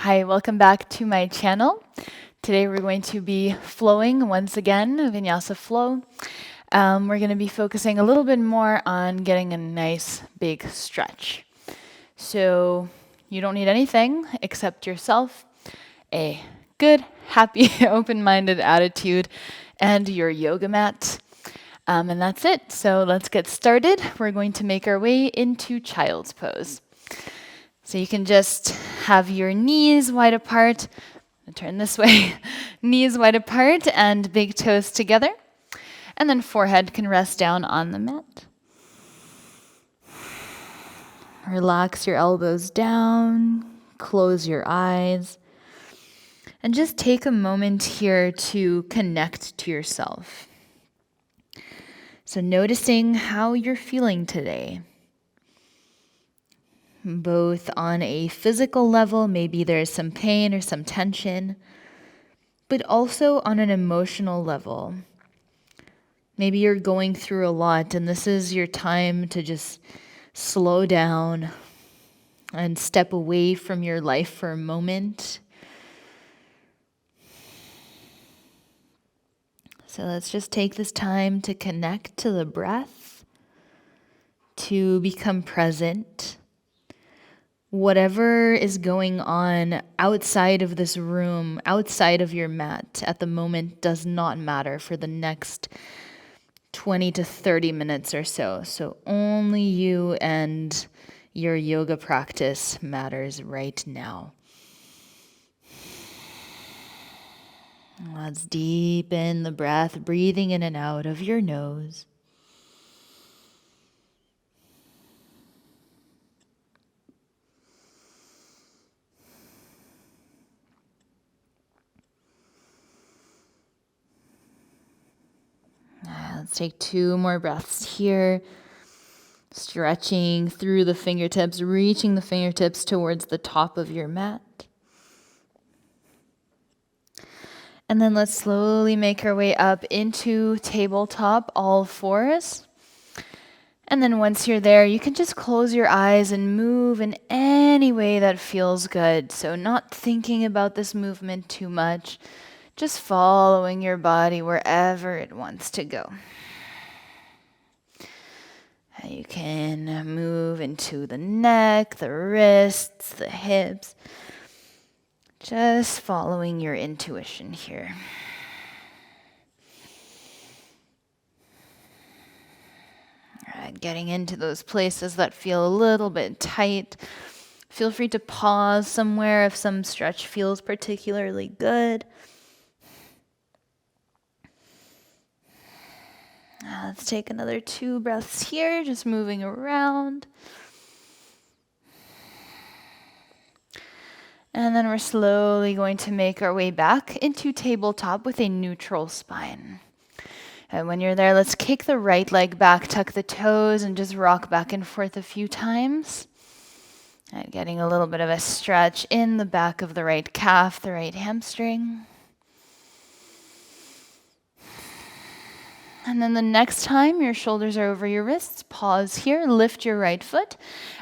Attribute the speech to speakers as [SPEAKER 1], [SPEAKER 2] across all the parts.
[SPEAKER 1] Hi, welcome back to my channel. Today we're going to be flowing once again, vinyasa flow. We're going to be focusing a little bit more on getting a nice big stretch. So you don't need anything except yourself, a good, happy, open-minded attitude, and your yoga mat. And that's it. So let's get started. We're going to make our way into child's pose. So you can just have your knees wide apart. Turn this way. Knees wide apart and big toes together. And then forehead can rest down on the mat. Relax your elbows down. Close your eyes. And just take a moment here to connect to yourself. So noticing how you're feeling today. Both on a physical level, maybe there's some pain or some tension, but also on an emotional level. Maybe you're going through a lot and this is your time to just slow down and step away from your life for a moment. So let's just take this time to connect to the breath, to become present. Whatever is going on outside of this room, outside of your mat at the moment does not matter for the next 20 to 30 minutes or so. So only you and your yoga practice matters right now. Let's deepen the breath, breathing in and out of your nose. Let's take 2 more breaths here. Stretching through the fingertips, reaching the fingertips towards the top of your mat. And then let's slowly make our way up into tabletop, all fours. And then once you're there, you can just close your eyes and move in any way that feels good. So not thinking about this movement too much, just following your body wherever it wants to go. You can move into the neck, the wrists, the hips. Just following your intuition here. All right, getting into those places that feel a little bit tight. Feel free to pause somewhere if some stretch feels particularly good. Let's take another 2 breaths here, just moving around. And then we're slowly going to make our way back into tabletop with a neutral spine. And when you're there, let's kick the right leg back, tuck the toes, and just rock back and forth a few times. And getting a little bit of a stretch in the back of the right calf, the right hamstring. And then the next time your shoulders are over your wrists, pause here, lift your right foot,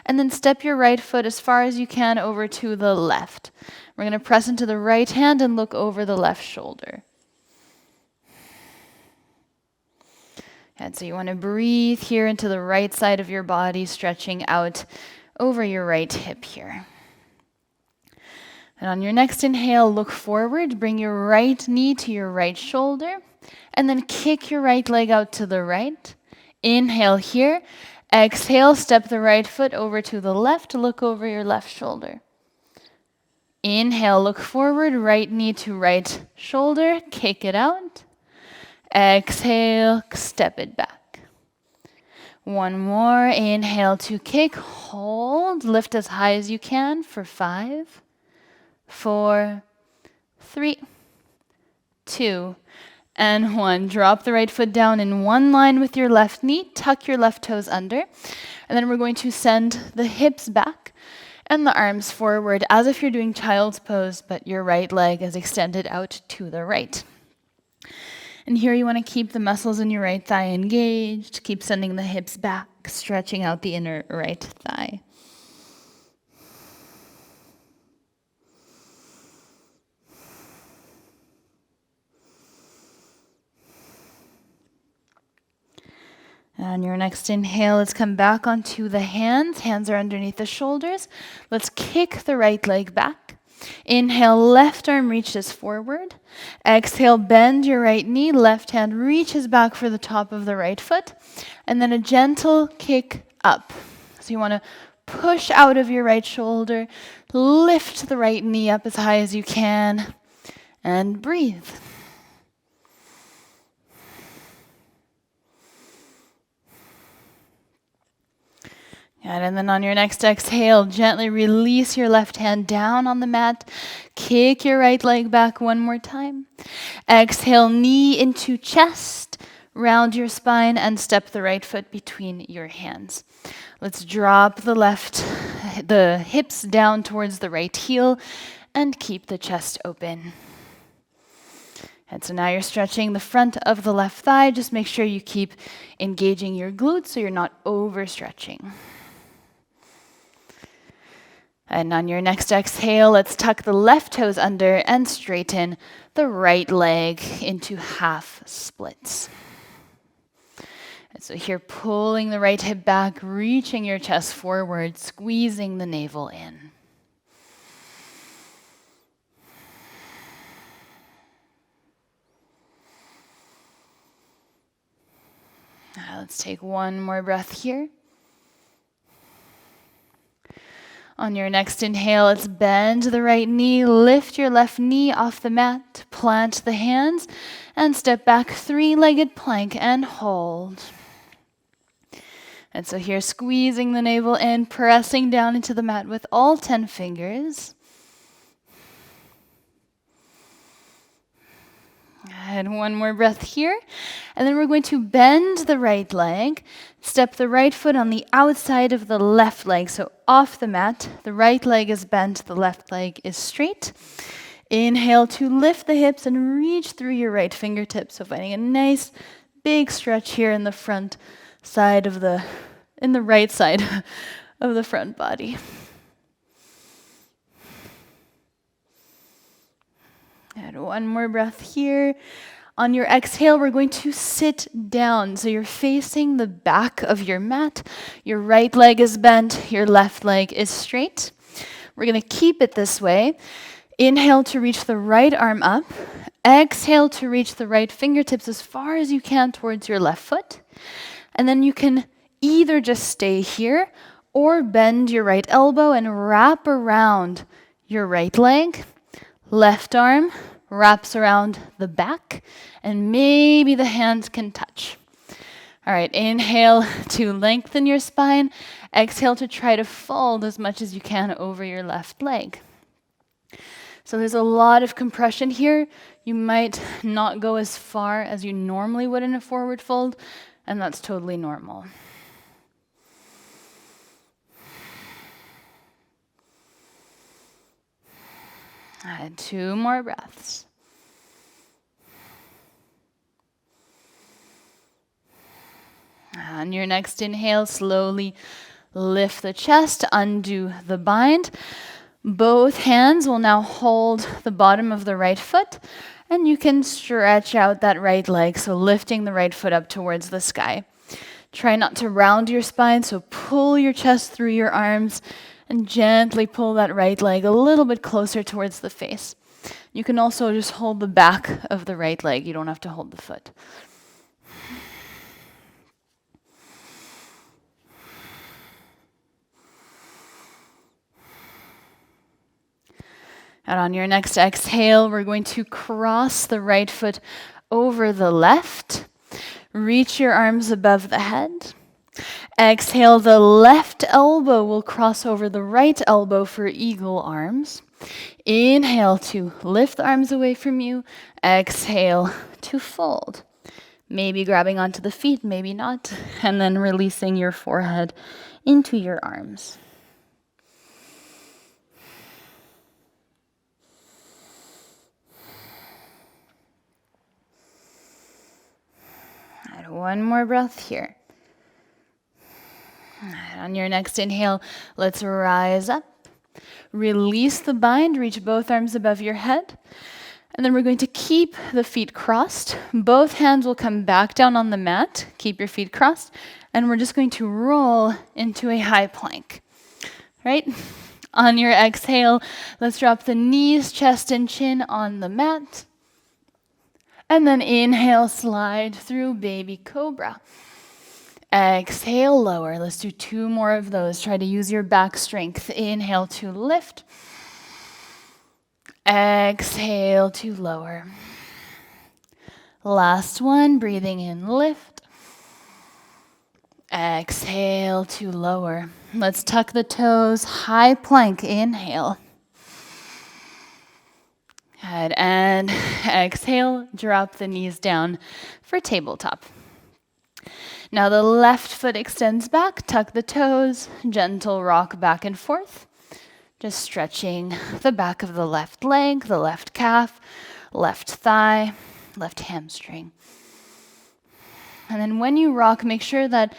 [SPEAKER 1] and then step your right foot as far as you can over to the left. We're going to press into the right hand and look over the left shoulder. And so you want to breathe here into the right side of your body, stretching out over your right hip here. And on your next inhale, look forward, bring your right knee to your right shoulder. And then kick your right leg out to the right. Inhale here. Exhale, step the right foot over to the left. Look over your left shoulder. Inhale, look forward. Right knee to right shoulder. Kick it out. Exhale, step it back. One more. Inhale to kick. Hold. Lift as high as you can for 5, 4, 3, 2, and 1. Drop the right foot down in one line with your left knee. Tuck your left toes under. And then we're going to send the hips back and the arms forward as if you're doing child's pose, but your right leg is extended out to the right. And here you want to keep the muscles in your right thigh engaged. Keep sending the hips back, stretching out the inner right thigh. On your next inhale, let's come back onto the hands. Hands are underneath the shoulders. Let's kick the right leg back. Inhale, left arm reaches forward. Exhale, bend your right knee. Left hand reaches back for the top of the right foot. And then a gentle kick up. So you want to push out of your right shoulder. Lift the right knee up as high as you can. And breathe. And then on your next exhale, gently release your left hand down on the mat. Kick your right leg back one more time. Exhale, knee into chest. Round your spine and step the right foot between your hands. Let's drop the hips down towards the right heel and keep the chest open. And so now you're stretching the front of the left thigh. Just make sure you keep engaging your glutes so you're not overstretching. And on your next exhale, let's tuck the left toes under and straighten the right leg into half splits. And so here, pulling the right hip back, reaching your chest forward, squeezing the navel in. Now let's take one more breath here. On your next inhale, let's bend the right knee, lift your left knee off the mat, plant the hands, and step back, three-legged plank, and hold. And so here, squeezing the navel in, pressing down into the mat with all 10 fingers. And one more breath here. And then we're going to bend the right leg, step the right foot on the outside of the left leg, so off the mat. The right leg is bent, the left leg is straight. Inhale to lift the hips and reach through your right fingertips. So finding a nice big stretch here in the front side of the right side of the front body. And one more breath here. On your exhale, we're going to sit down. So you're facing the back of your mat. Your right leg is bent. Your left leg is straight. We're going to keep it this way. Inhale to reach the right arm up. Exhale to reach the right fingertips as far as you can towards your left foot. And then you can either just stay here or bend your right elbow and wrap around your right leg. Left arm wraps around the back, and maybe the hands can touch. All right, inhale to lengthen your spine. Exhale to try to fold as much as you can over your left leg. So there's a lot of compression here. You might not go as far as you normally would in a forward fold, and that's totally normal. And 2 more breaths. On your next inhale, slowly lift the chest, undo the bind. Both hands will now hold the bottom of the right foot, and you can stretch out that right leg, so lifting the right foot up towards the sky. Try not to round your spine, so pull your chest through your arms and gently pull that right leg a little bit closer towards the face. You can also just hold the back of the right leg. You don't have to hold the foot. And on your next exhale, we're going to cross the right foot over the left. Reach your arms above the head. Exhale, the left elbow will cross over the right elbow for eagle arms. Inhale to lift the arms away from you. Exhale to fold. Maybe grabbing onto the feet, maybe not. And then releasing your forehead into your arms. And one more breath here. On your next inhale, let's rise up. Release the bind, reach both arms above your head. And then we're going to keep the feet crossed. Both hands will come back down on the mat. Keep your feet crossed. And we're just going to roll into a high plank. Right? On your exhale, let's drop the knees, chest, and chin on the mat. And then inhale, slide through baby cobra. Exhale, lower. Let's do 2 more of those. Try to use your back strength. Inhale to lift. Exhale to lower. Last one, breathing in, lift. Exhale to lower. Let's tuck the toes, high plank, inhale. Good, and exhale, drop the knees down for tabletop. Now the left foot extends back, tuck the toes, gentle rock back and forth. Just stretching the back of the left leg, the left calf, left thigh, left hamstring. And then when you rock, make sure that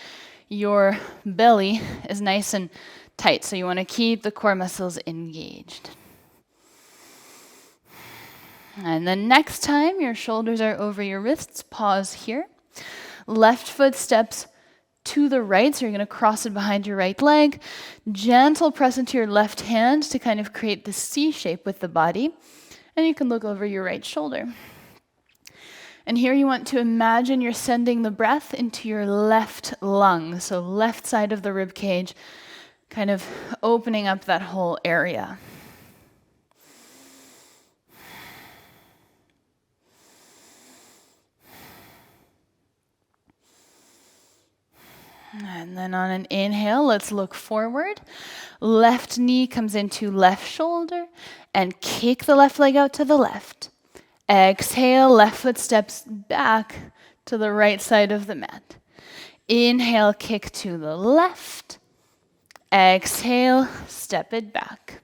[SPEAKER 1] your belly is nice and tight. So you want to keep the core muscles engaged. And then next time your shoulders are over your wrists, pause here. Left foot steps to the right, so you're going to cross it behind your right leg. Gentle press into your left hand to kind of create the C shape with the body. And you can look over your right shoulder. And here you want to imagine you're sending the breath into your left lung, so left side of the rib cage, kind of opening up that whole area. And then on an inhale, let's look forward. Left knee comes into left shoulder and kick the left leg out to the left. Exhale, left foot steps back to the right side of the mat. Inhale, kick to the left. Exhale, step it back.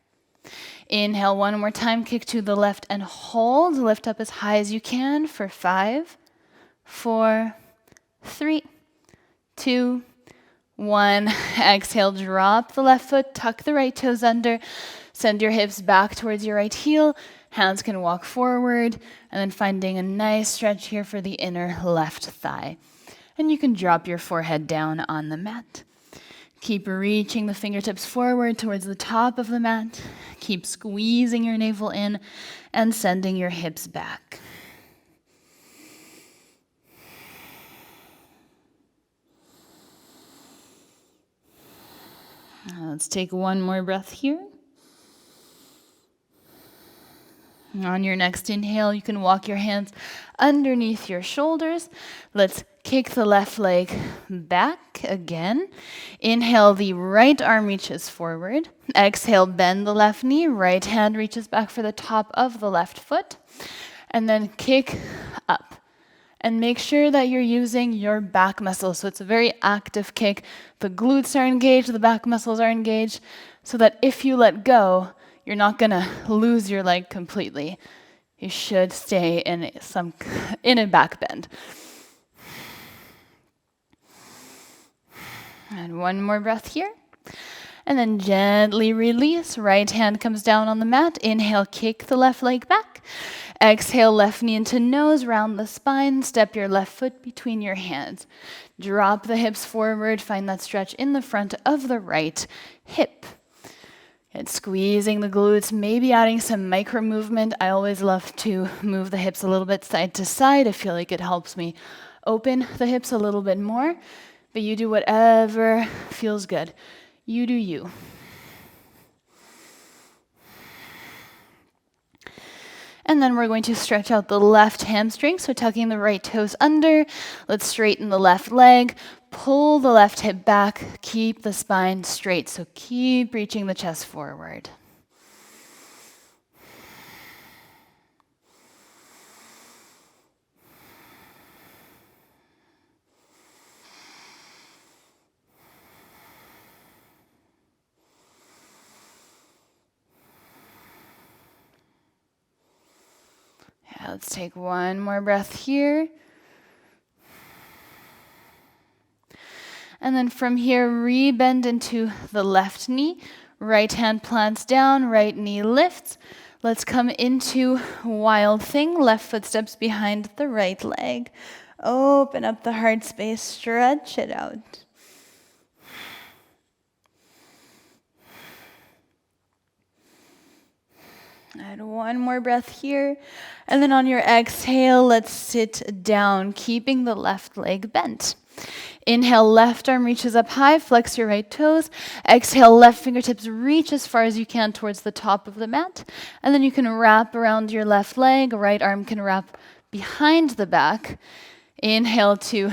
[SPEAKER 1] Inhale one more time, kick to the left and hold. Lift up as high as you can for 5, 4, 3, 2, 1. Exhale, drop the left foot, tuck the right toes under, send your hips back towards your right heel. Hands can walk forward, and then finding a nice stretch here for the inner left thigh. And you can drop your forehead down on the mat. Keep reaching the fingertips forward towards the top of the mat. Keep squeezing your navel in and sending your hips back. Let's take one more breath here. On your next inhale, you can walk your hands underneath your shoulders. Let's kick the left leg back again. Inhale, the right arm reaches forward. Exhale, bend the left knee. Right hand reaches back for the top of the left foot. And then kick up. And make sure that you're using your back muscles. So it's a very active kick. The glutes are engaged, the back muscles are engaged, so that if you let go, you're not going to lose your leg completely. You should stay in a back bend. And one more breath here. And then gently release. Right hand comes down on the mat. Inhale, kick the left leg back. Exhale, left knee into nose, round the spine. Step your left foot between your hands. Drop the hips forward. Find that stretch in the front of the right hip. And squeezing the glutes, maybe adding some micro movement. I always love to move the hips a little bit side to side. I feel like it helps me open the hips a little bit more. But you do whatever feels good. You do you. And then we're going to stretch out the left hamstring, so tucking the right toes under. Let's straighten the left leg. Pull the left hip back. Keep the spine straight, so keep reaching the chest forward. Let's take one more breath here. And then from here, rebend into the left knee. Right hand plants down, right knee lifts. Let's come into wild thing. Left foot steps behind the right leg. Open up the heart space, stretch it out. And one more breath here. And then on your exhale, let's sit down, keeping the left leg bent. Inhale, left arm reaches up high, flex your right toes. Exhale, left fingertips reach as far as you can towards the top of the mat. And then you can wrap around your left leg. Right arm can wrap behind the back. Inhale to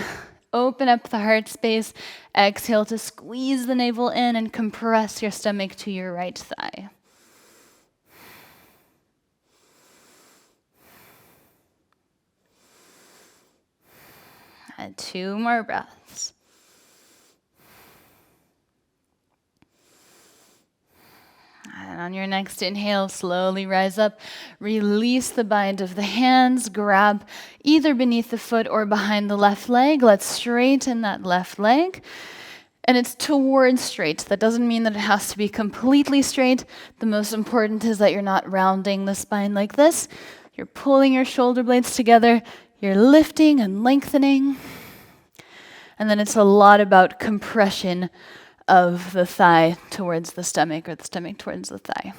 [SPEAKER 1] open up the heart space. Exhale to squeeze the navel in and compress your stomach to your right thigh. And 2 more breaths. And on your next inhale, slowly rise up. Release the bind of the hands. Grab either beneath the foot or behind the left leg. Let's straighten that left leg. And it's towards straight. That doesn't mean that it has to be completely straight. The most important is that you're not rounding the spine like this. You're pulling your shoulder blades together. You're lifting and lengthening. And then it's a lot about compression of the thigh towards the stomach or the stomach towards the thigh.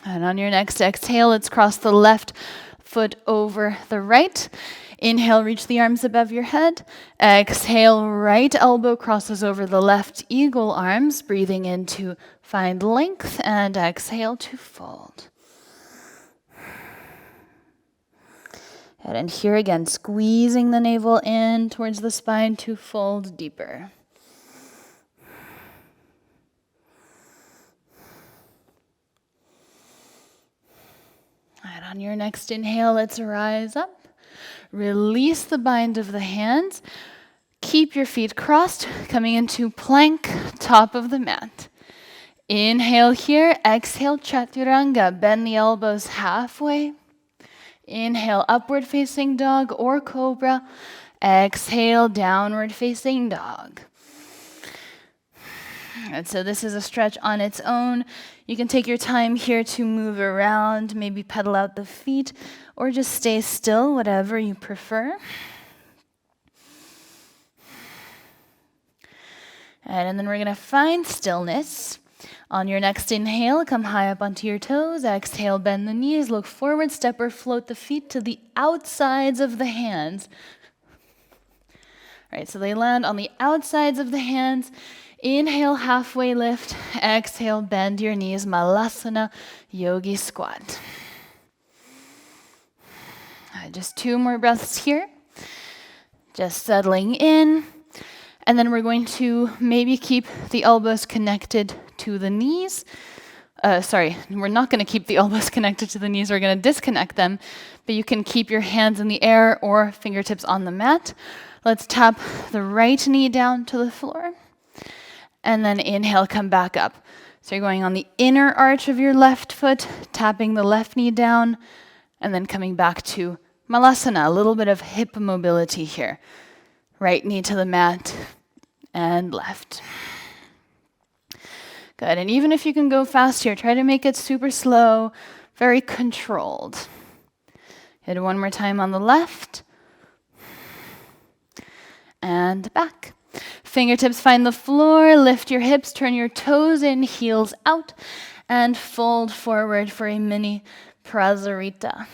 [SPEAKER 1] And on your next exhale, let's cross the left foot over the right. Inhale, reach the arms above your head. Exhale, right elbow crosses over the left eagle arms, breathing in to find length, and exhale to fold. And here again, squeezing the navel in towards the spine to fold deeper. And on your next inhale, let's rise up. Release the bind of the hands. Keep your feet crossed, coming into plank, top of the mat. Inhale here, exhale, chaturanga. Bend the elbows halfway. Inhale, upward facing dog or cobra. Exhale, downward facing dog. And so this is a stretch on its own. You can take your time here to move around, maybe pedal out the feet, or just stay still, whatever you prefer. And then we're going to find stillness. On your next inhale, come high up onto your toes. Exhale, bend the knees, look forward, step or float the feet to the outsides of the hands. All right, so they land on the outsides of the hands. Inhale, halfway lift. Exhale, bend your knees, malasana, yogi squat. Just 2 more breaths here. Just settling in. And then we're going to maybe keep the elbows connected to the knees. We're not going to keep the elbows connected to the knees. We're going to disconnect them. But you can keep your hands in the air or fingertips on the mat. Let's tap the right knee down to the floor. And then inhale, come back up. So you're going on the inner arch of your left foot, tapping the left knee down, and then coming back to malasana, a little bit of hip mobility here. Right knee to the mat and left. Good, and even if you can go fast here, try to make it super slow, very controlled. Hit one more time on the left. And back. Fingertips find the floor, lift your hips, turn your toes in, heels out, and fold forward for a mini prasarita.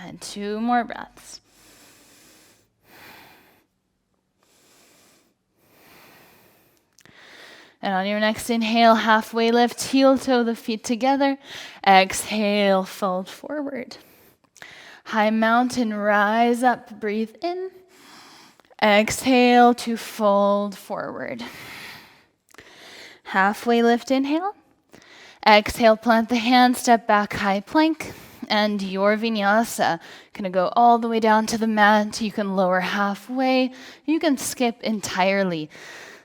[SPEAKER 1] And 2 more breaths. And on your next inhale, halfway lift, heel toe the feet together. Exhale, fold forward. High mountain, rise up, breathe in. Exhale to fold forward. Halfway lift, inhale. Exhale, plant the hands, step back, high plank. And your vinyasa, gonna go all the way down to the mat. You can lower halfway. You can skip entirely.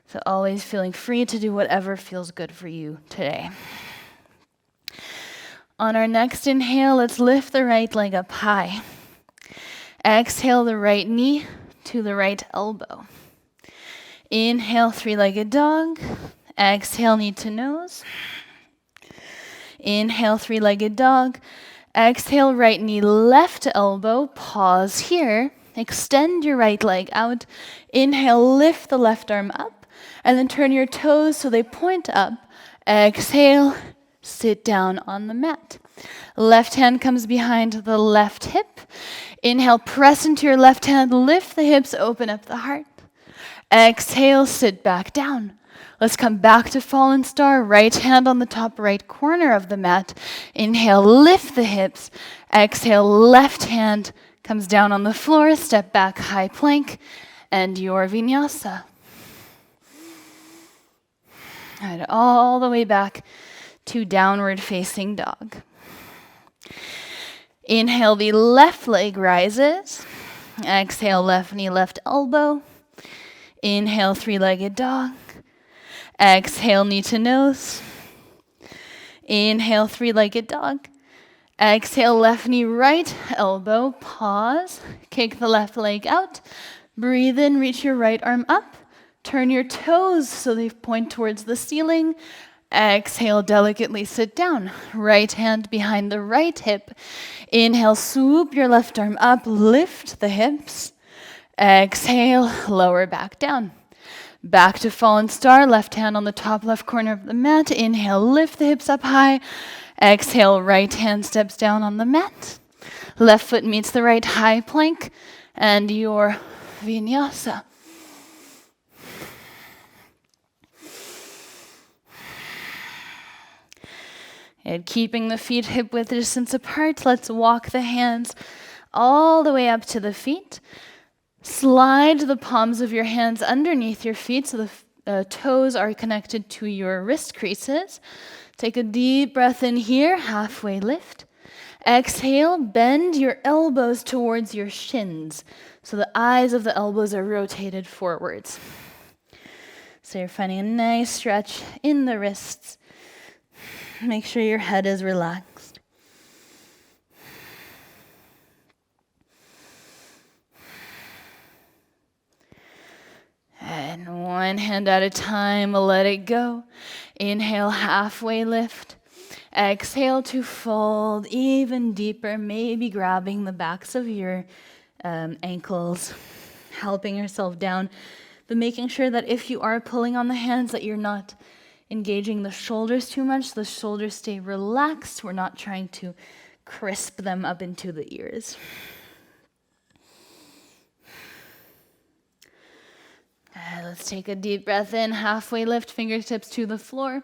[SPEAKER 1] So always feeling free to do whatever feels good for you today. On our next inhale, let's lift the right leg up high. Exhale the right knee to the right elbow. Inhale, three-legged dog. Exhale, knee to nose. Inhale, three-legged dog. Exhale, right knee, left elbow. Pause here. Extend your right leg out. Inhale, lift the left arm up. And then turn your toes so they point up. Exhale, sit down on the mat. Left hand comes behind the left hip. Inhale, press into your left hand, lift the hips, open up the heart. Exhale, sit back down. Let's come back to fallen star. Right hand on the top right corner of the mat. Inhale, lift the hips. Exhale, left hand comes down on the floor. Step back, high plank, and your vinyasa. And all the way back to downward facing dog. Inhale, the left leg rises. Exhale, left knee, left elbow. Inhale, three-legged dog. Exhale, knee to nose. Inhale, three-legged dog. Exhale, left knee, right elbow. Pause. Kick the left leg out. Breathe in, reach your right arm up. Turn your toes so they point towards the ceiling. Exhale, delicately sit down. Right hand behind the right hip. Inhale, swoop your left arm up. Lift the hips. Exhale, lower back down. Back to fallen star, left hand on the top left corner of the mat. Inhale, lift the hips up high. Exhale, right hand steps down on the mat. Left foot meets the right high plank. And your vinyasa. And keeping the feet hip width distance apart, let's walk the hands all the way up to the feet. Slide the palms of your hands underneath your feet so the toes are connected to your wrist creases. Take a deep breath in here, halfway lift. Exhale, bend your elbows towards your shins so the eyes of the elbows are rotated forwards. So you're finding a nice stretch in the wrists. Make sure your head is relaxed. And one hand at a time, let it go. Inhale, halfway lift. Exhale to fold even deeper, maybe grabbing the backs of your ankles, helping yourself down, but making sure that if you are pulling on the hands that you're not engaging the shoulders too much. The shoulders stay relaxed. We're not trying to crisp them up into the ears. Let's take a deep breath in, halfway lift, fingertips to the floor.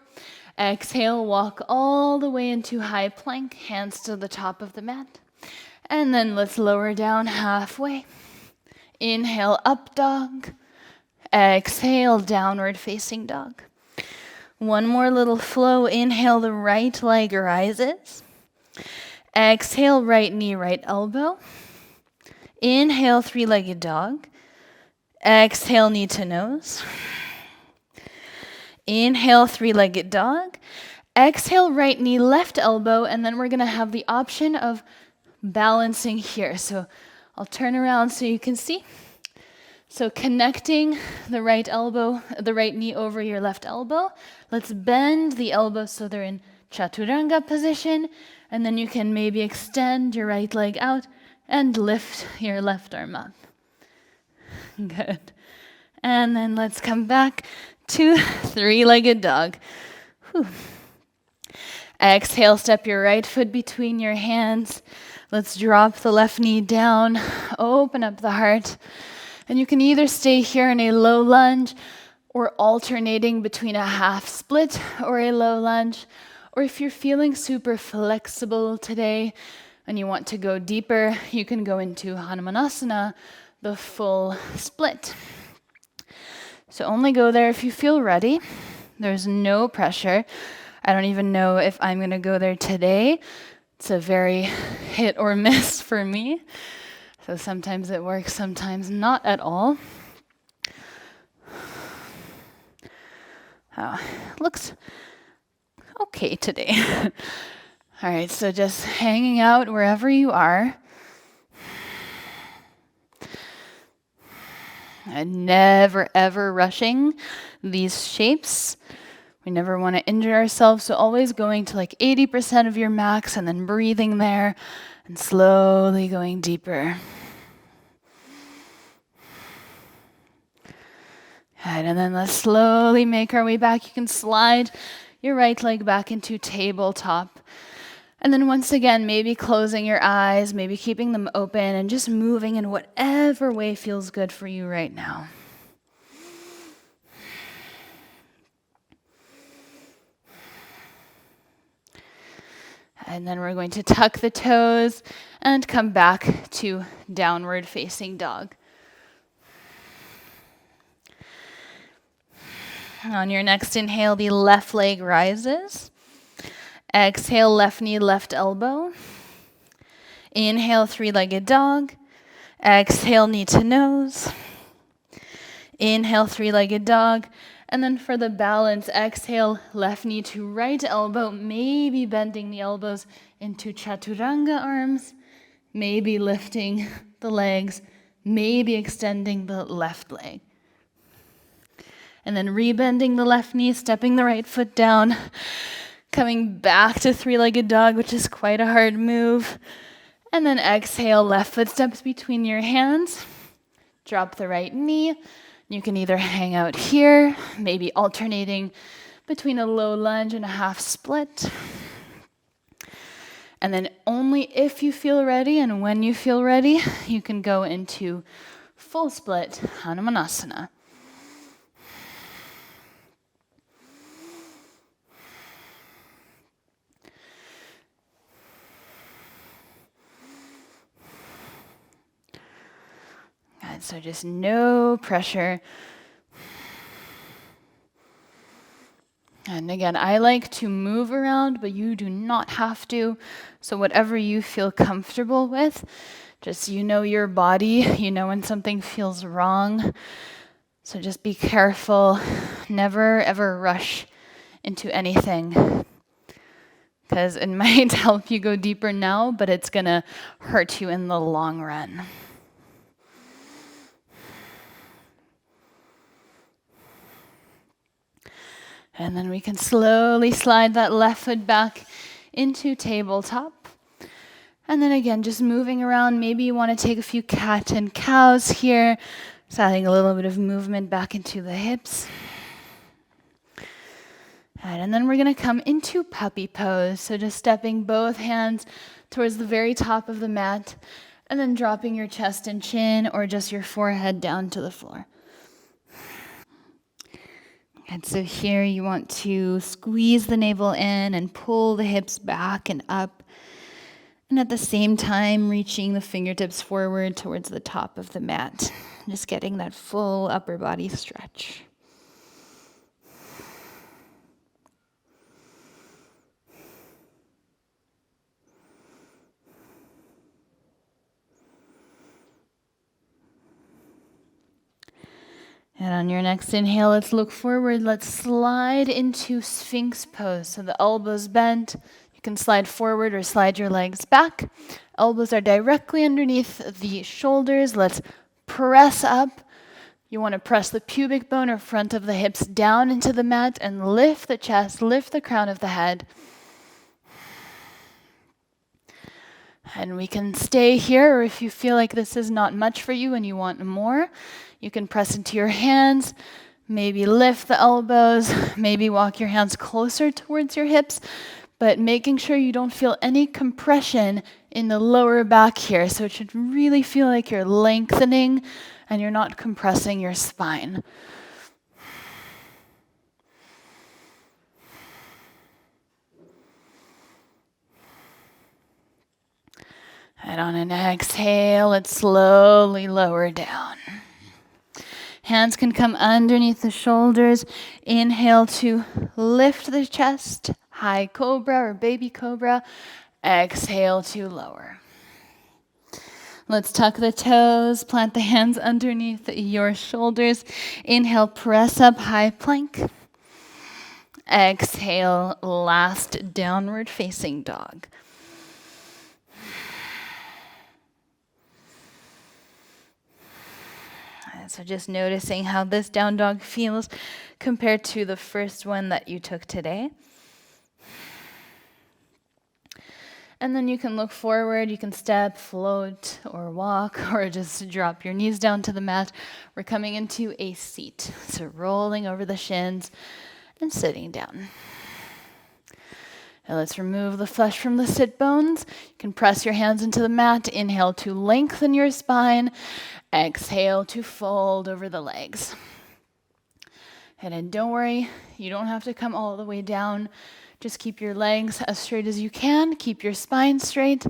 [SPEAKER 1] Exhale, walk all the way into high plank, hands to the top of the mat. And then let's lower down halfway. Inhale, up dog. Exhale, downward facing dog. One more little flow. Inhale, the right leg rises. Exhale, right knee, right elbow. Inhale, three-legged dog. Exhale, knee to nose. Inhale, three-legged dog. Exhale, right knee, left elbow, and then we're going to have the option of balancing here. So I'll turn around so you can see. So connecting the right elbow, the right knee over your left elbow. Let's bend the elbows so they're in chaturanga position, and then you can maybe extend your right leg out and lift your left arm up. Good. And then let's come back to three-legged dog. Whew. Exhale, step your right foot between your hands. Let's drop the left knee down, open up the heart. And you can either stay here in a low lunge or alternating between a half split or a low lunge. Or if you're feeling super flexible today and you want to go deeper, you can go into Hanumanasana, the full split. So only go there if you feel ready. There's no pressure. I don't even know if I'm going to go there today. It's a very hit or miss for me. So sometimes it works, sometimes not at all. Looks okay today. All right, so just hanging out wherever you are. And never ever rushing these shapes. We never want to injure ourselves, so always going to like 80% of your max and then breathing there and slowly going deeper. And then let's slowly make our way back. You can slide your right leg back into tabletop. And then once again, maybe closing your eyes, maybe keeping them open and just moving in whatever way feels good for you right now. And then we're going to tuck the toes and come back to downward facing dog. On your next inhale, the left leg rises. Exhale, left knee, left elbow. Inhale, three-legged dog. Exhale, knee to nose. Inhale, three-legged dog. And then for the balance, exhale, left knee to right elbow, maybe bending the elbows into chaturanga arms, maybe lifting the legs, maybe extending the left leg. And then rebending the left knee, stepping the right foot down, coming back to three-legged dog, which is quite a hard move. And then exhale, left foot steps between your hands. Drop the right knee. You can either hang out here, maybe alternating between a low lunge and a half split. And then only if you feel ready and when you feel ready, you can go into full split Hanumanasana. Good, so just no pressure. And again, I like to move around, but you do not have to. So whatever you feel comfortable with, just you know your body, you know when something feels wrong. So just be careful. Never ever rush into anything. Because it might help you go deeper now, but it's going to hurt you in the long run. And then we can slowly slide that left foot back into tabletop. And then again, just moving around. Maybe you want to take a few cat and cows here. So adding a little bit of movement back into the hips. And then we're going to come into puppy pose. So just stepping both hands towards the very top of the mat. And then dropping your chest and chin or just your forehead down to the floor. And so here you want to squeeze the navel in and pull the hips back and up. And at the same time, reaching the fingertips forward towards the top of the mat. Just getting that full upper body stretch. And on your next inhale, let's look forward. Let's slide into sphinx pose. So the elbows bent. You can slide forward or slide your legs back. Elbows are directly underneath the shoulders. Let's press up. You want to press the pubic bone or front of the hips down into the mat and lift the chest, lift the crown of the head. And we can stay here, or if you feel like this is not much for you and you want more, you can press into your hands, maybe lift the elbows, maybe walk your hands closer towards your hips, but making sure you don't feel any compression in the lower back here. So it should really feel like you're lengthening and you're not compressing your spine. And on an exhale, let's slowly lower down. Hands can come underneath the shoulders. Inhale to lift the chest, high cobra or baby cobra. Exhale to lower. Let's tuck the toes, plant the hands underneath your shoulders. Inhale, press up, high plank. Exhale, last downward facing dog. And so just noticing how this down dog feels compared to the first one that you took today. And then you can look forward, you can step, float, or walk, or just drop your knees down to the mat. We're coming into a seat. So rolling over the shins and sitting down. Now let's remove the flesh from the sit bones. You can press your hands into the mat. Inhale to lengthen your spine. Exhale to fold over the legs. And then don't worry, you don't have to come all the way down. Just keep your legs as straight as you can. Keep your spine straight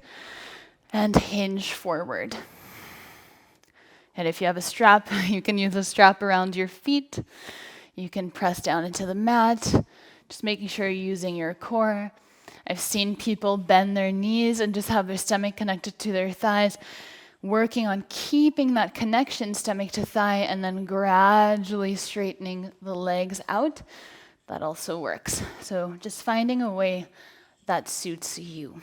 [SPEAKER 1] and hinge forward. And if you have a strap, you can use a strap around your feet. You can press down into the mat, just making sure you're using your core. I've seen people bend their knees and just have their stomach connected to their thighs, working on keeping that connection stomach to thigh and then gradually straightening the legs out. That also works. So just finding a way that suits you.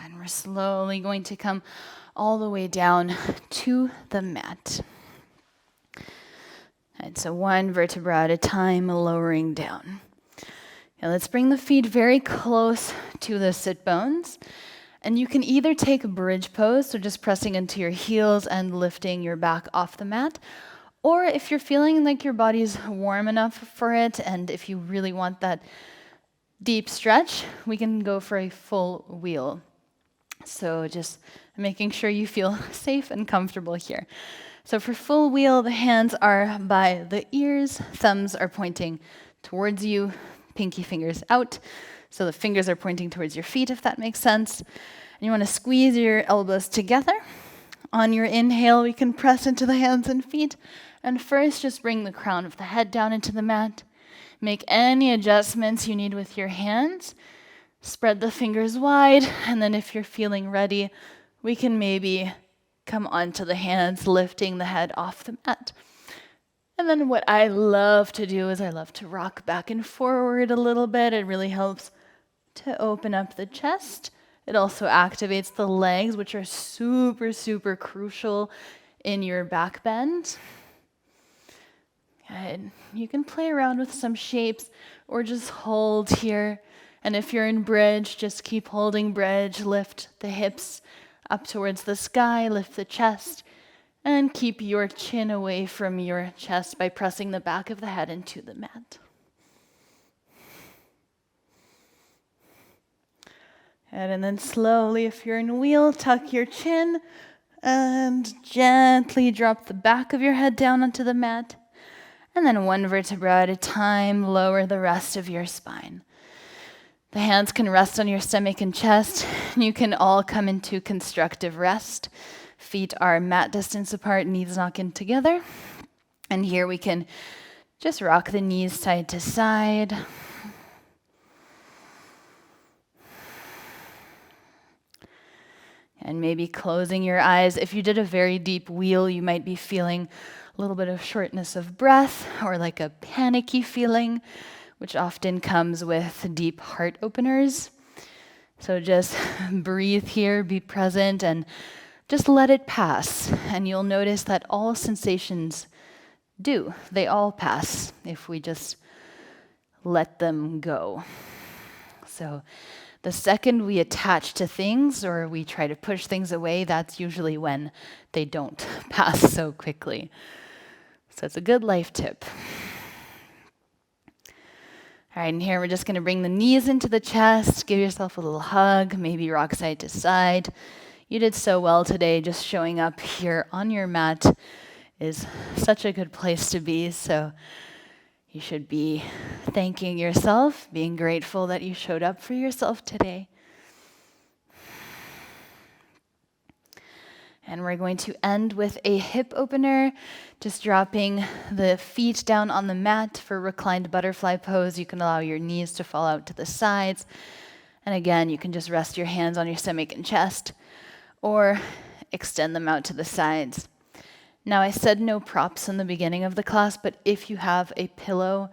[SPEAKER 1] And we're slowly going to come all the way down to the mat. And so one vertebra at a time, lowering down. Now let's bring the feet very close to the sit bones. And you can either take a bridge pose, so just pressing into your heels and lifting your back off the mat. Or if you're feeling like your body's warm enough for it, and if you really want that deep stretch, we can go for a full wheel. So just making sure you feel safe and comfortable here. So for full wheel, the hands are by the ears, thumbs are pointing towards you, pinky fingers out. So the fingers are pointing towards your feet, if that makes sense. And you want to squeeze your elbows together. On your inhale, we can press into the hands and feet. And first, just bring the crown of the head down into the mat. Make any adjustments you need with your hands. Spread the fingers wide, and then if you're feeling ready, we can maybe come onto the hands, lifting the head off the mat. And then what I love to do is I love to rock back and forward a little bit. It really helps to open up the chest. It also activates the legs, which are super, super crucial in your back bend. And you can play around with some shapes or just hold here. And if you're in bridge, just keep holding bridge. Lift the hips up towards the sky, lift the chest, and keep your chin away from your chest by pressing the back of the head into the mat. And then slowly, if you're in wheel, tuck your chin and gently drop the back of your head down onto the mat. And then one vertebra at a time, lower the rest of your spine. The hands can rest on your stomach and chest. You can all come into constructive rest. Feet are mat distance apart, knees knock in together. And here we can just rock the knees side to side. And maybe closing your eyes. If you did a very deep wheel, you might be feeling a little bit of shortness of breath or like a panicky feeling, which often comes with deep heart openers. So just breathe here, be present, and just let it pass. And you'll notice that all sensations do. They all pass if we just let them go. So the second we attach to things or we try to push things away, that's usually when they don't pass so quickly. So it's a good life tip. All right, and here we're just going to bring the knees into the chest, give yourself a little hug, maybe rock side to side. You did so well today. Just showing up here on your mat is such a good place to be. So you should be thanking yourself, being grateful that you showed up for yourself today. And we're going to end with a hip opener, just dropping the feet down on the mat for reclined butterfly pose. You can allow your knees to fall out to the sides. And again, you can just rest your hands on your stomach and chest or extend them out to the sides. Now, I said no props in the beginning of the class, but if you have a pillow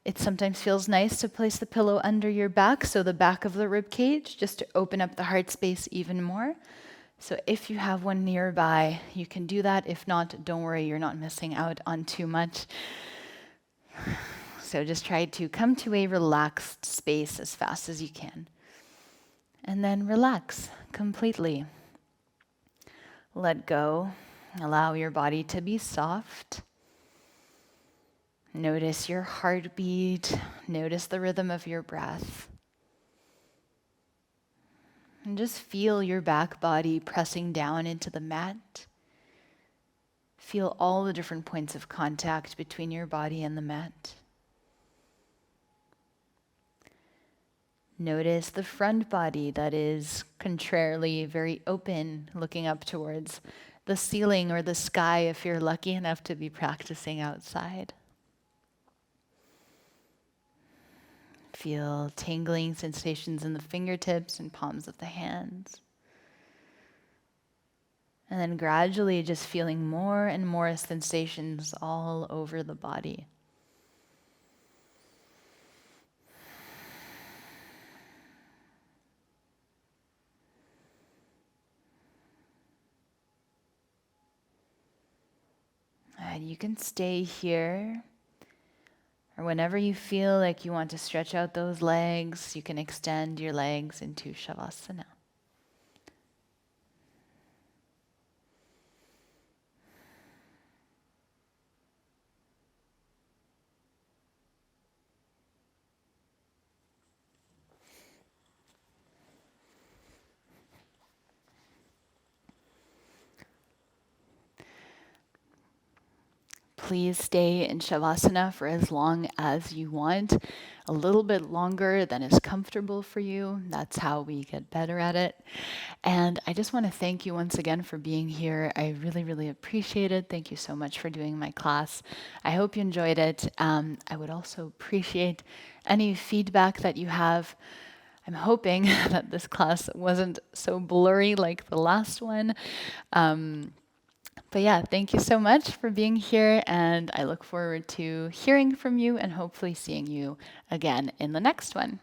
[SPEAKER 1] It sometimes feels nice to place the pillow under your back, so the back of the rib cage, just to open up the heart space even more. So if you have one nearby, you can do that. If not, don't worry, you're not missing out on too much. So just try to come to a relaxed space as fast as you can. And then relax completely. Let go. Allow your body to be soft. Notice your heartbeat. Notice the rhythm of your breath. And just feel your back body pressing down into the mat. Feel all the different points of contact between your body and the mat. Notice the front body that is contrarily very open, looking up towards the ceiling or the sky if you're lucky enough to be practicing outside. Feel tingling sensations in the fingertips and palms of the hands. And then gradually just feeling more and more sensations all over the body. And you can stay here, or whenever you feel like you want to stretch out those legs, you can extend your legs into shavasana. Please stay in shavasana for as long as you want, a little bit longer than is comfortable for you. That's how we get better at it. And I just want to thank you once again for being here. I really, really appreciate it. Thank you so much for doing my class. I hope you enjoyed it. I would also appreciate any feedback that you have. I'm hoping that this class wasn't so blurry like the last one. But yeah, thank you so much for being here, and I look forward to hearing from you and hopefully seeing you again in the next one.